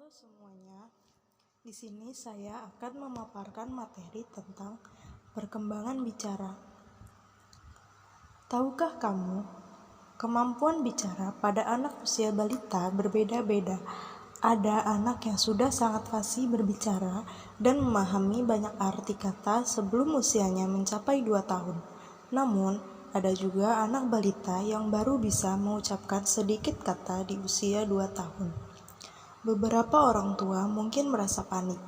Halo semuanya, di sini saya akan memaparkan materi tentang perkembangan bicara. Tahukah kamu, kemampuan bicara pada anak usia balita berbeda-beda. Ada anak yang sudah sangat fasih berbicara dan memahami banyak arti kata sebelum usianya mencapai 2 tahun. Namun, ada juga anak balita yang baru bisa mengucapkan sedikit kata di usia 2 tahun. Beberapa orang tua mungkin merasa panik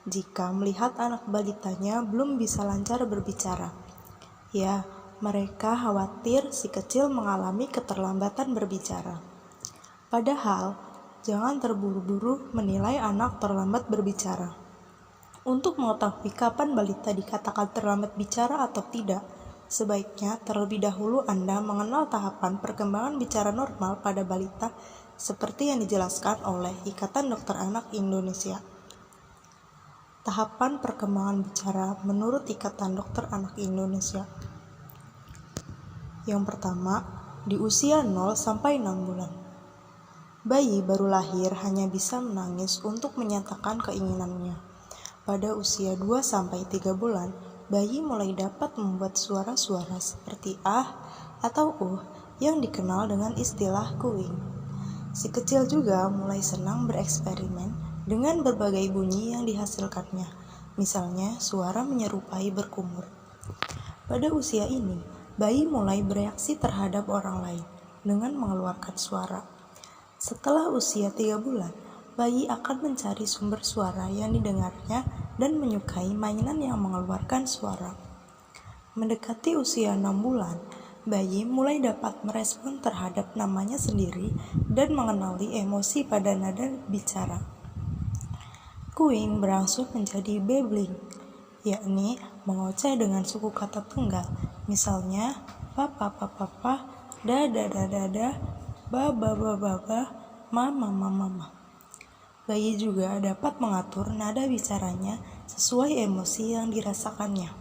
jika melihat anak balitanya belum bisa lancar berbicara. Ya, mereka khawatir si kecil mengalami keterlambatan berbicara. Padahal, jangan terburu-buru menilai anak terlambat berbicara. Untuk mengetahui kapan balita dikatakan terlambat bicara atau tidak, sebaiknya terlebih dahulu Anda mengenal tahapan perkembangan bicara normal pada balita seperti yang dijelaskan oleh Ikatan Dokter Anak Indonesia. Tahapan perkembangan bicara menurut Ikatan Dokter Anak Indonesia. Yang pertama, di usia 0 sampai 6 bulan. Bayi baru lahir hanya bisa menangis untuk menyatakan keinginannya. Pada usia 2 sampai 3 bulan, bayi mulai dapat membuat suara-suara seperti ah atau yang dikenal dengan istilah cooing. Si kecil juga mulai senang bereksperimen dengan berbagai bunyi yang dihasilkannya, misalnya suara menyerupai berkumur. Pada usia ini, bayi mulai bereaksi terhadap orang lain dengan mengeluarkan suara. Setelah usia 3 bulan, bayi akan mencari sumber suara yang didengarnya dan menyukai mainan yang mengeluarkan suara. Mendekati usia 6 bulan, bayi mulai dapat merespon terhadap namanya sendiri dan mengenali emosi pada nada bicara. Cooing berangsur menjadi babbling, yakni mengoceh dengan suku kata tunggal, misalnya papa papa papa, dada dada dada, baba baba baba, mama mama mama. Bayi juga dapat mengatur nada bicaranya sesuai emosi yang dirasakannya,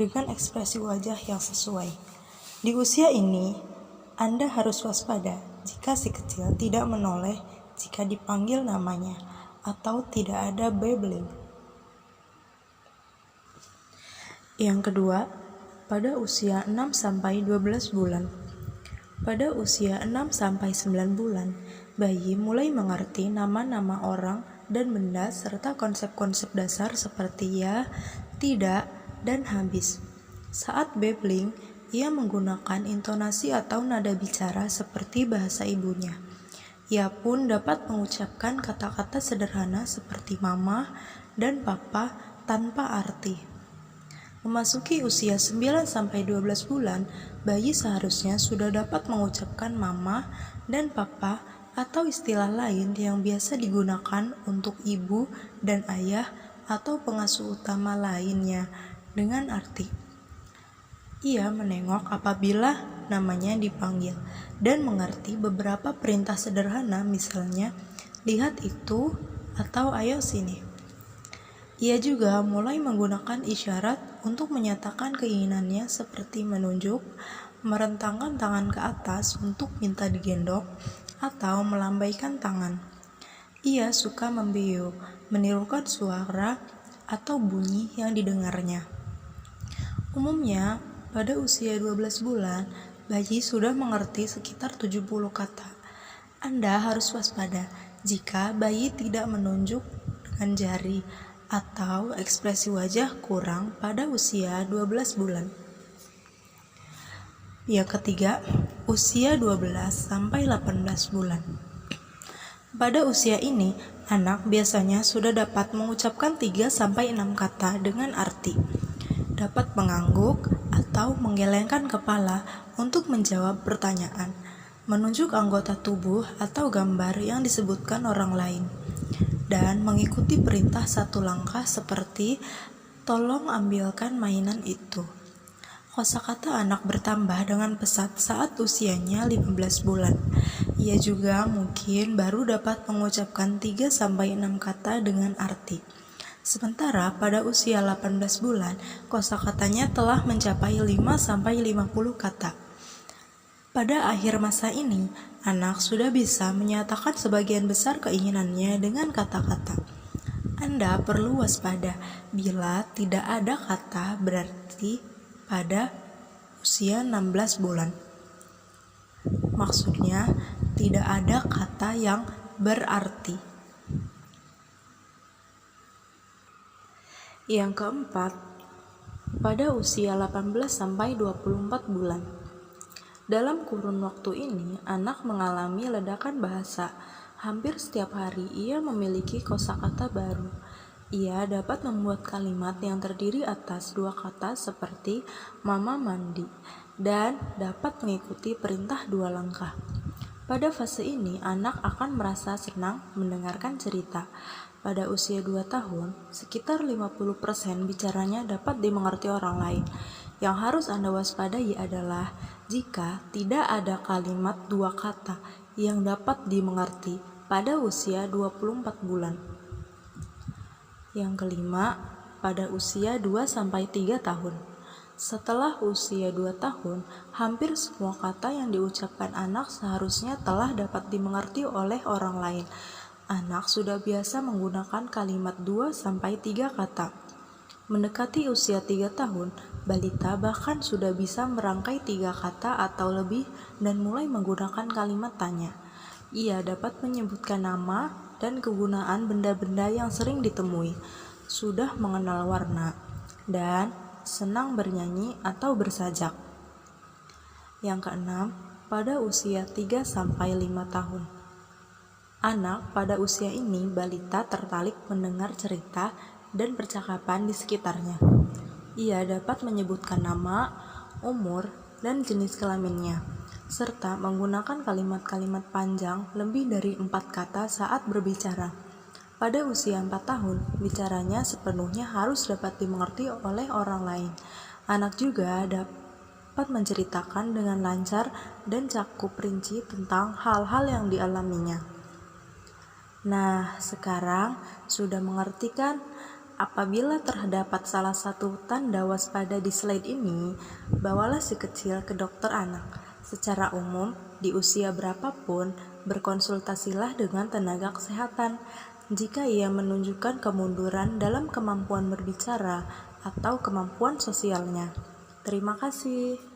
dengan ekspresi wajah yang sesuai. Di usia ini, Anda harus waspada jika si kecil tidak menoleh jika dipanggil namanya atau tidak ada babbling. Yang kedua, pada usia 6 sampai 12 bulan. Pada usia 6 sampai 9 bulan, bayi mulai mengerti nama-nama orang dan benda serta konsep-konsep dasar seperti ya, tidak, dan habis. Saat babbling, ia menggunakan intonasi atau nada bicara seperti bahasa ibunya. Ia pun dapat mengucapkan kata-kata sederhana seperti mama dan papa tanpa arti. Memasuki usia 9 sampai 12 bulan, bayi seharusnya sudah dapat mengucapkan mama dan papa atau istilah lain yang biasa digunakan untuk ibu dan ayah atau pengasuh utama lainnya dengan arti. Ia menengok apabila namanya dipanggil dan mengerti beberapa perintah sederhana, misalnya lihat itu atau ayo sini. Ia juga mulai menggunakan isyarat untuk menyatakan keinginannya seperti menunjuk, merentangkan tangan ke atas untuk minta digendong, atau melambaikan tangan. Ia suka membiu, menirukan suara atau bunyi yang didengarnya. Umumnya, pada usia 12 bulan, bayi sudah mengerti sekitar 70 kata. Anda harus waspada jika bayi tidak menunjuk dengan jari atau ekspresi wajah kurang pada usia 12 bulan. Yang ketiga, usia 12 sampai 18 bulan. Pada usia ini, anak biasanya sudah dapat mengucapkan 3 sampai 6 kata dengan arti. Dapat mengangguk atau menggelengkan kepala untuk menjawab pertanyaan, menunjuk anggota tubuh atau gambar yang disebutkan orang lain, dan mengikuti perintah satu langkah seperti tolong ambilkan mainan itu. Kosakata anak bertambah dengan pesat saat usianya 15 bulan. Ia juga mungkin baru dapat mengucapkan 3 sampai 6 kata dengan arti. Sementara pada usia 18 bulan, kosakatanya telah mencapai 5 sampai 50 kata. Pada akhir masa ini, anak sudah bisa menyatakan sebagian besar keinginannya dengan kata-kata. Anda perlu waspada bila tidak ada kata berarti pada usia 16 bulan. Maksudnya, tidak ada kata yang berarti. Yang keempat, pada usia 18-24 bulan. Dalam kurun waktu ini, anak mengalami ledakan bahasa. Hampir setiap hari ia memiliki kosakata baru. Ia dapat membuat kalimat yang terdiri atas dua kata seperti mama mandi dan dapat mengikuti perintah dua langkah. Pada fase ini, anak akan merasa senang mendengarkan cerita. Pada usia 2 tahun, sekitar 50% bicaranya dapat dimengerti orang lain. Yang harus Anda waspadai adalah jika tidak ada kalimat dua kata yang dapat dimengerti pada usia 24 bulan. Yang kelima, pada usia 2-3 tahun. Setelah usia 2 tahun, hampir semua kata yang diucapkan anak seharusnya telah dapat dimengerti oleh orang lain. Anak sudah biasa menggunakan kalimat 2-3 kata. Mendekati usia 3 tahun, balita bahkan sudah bisa merangkai 3 kata atau lebih dan mulai menggunakan kalimat tanya. Ia dapat menyebutkan nama dan kegunaan benda-benda yang sering ditemui, sudah mengenal warna, dan senang bernyanyi atau bersajak. Yang keenam, pada usia 3-5 tahun. Anak pada usia ini balita tertarik mendengar cerita dan percakapan di sekitarnya. Ia dapat menyebutkan nama, umur, dan jenis kelaminnya, serta menggunakan kalimat-kalimat panjang lebih dari 4 kata saat berbicara. Pada usia 4 tahun, bicaranya sepenuhnya harus dapat dimengerti oleh orang lain. Anak juga dapat menceritakan dengan lancar dan cakup rinci tentang hal-hal yang dialaminya. Nah, sekarang sudah mengerti kan? Apabila terdapat salah satu tanda waspada di slide ini, bawalah si kecil ke dokter anak. Secara umum, di usia berapapun, berkonsultasilah dengan tenaga kesehatan. Jika ia menunjukkan kemunduran dalam kemampuan berbicara atau kemampuan sosialnya. Terima kasih.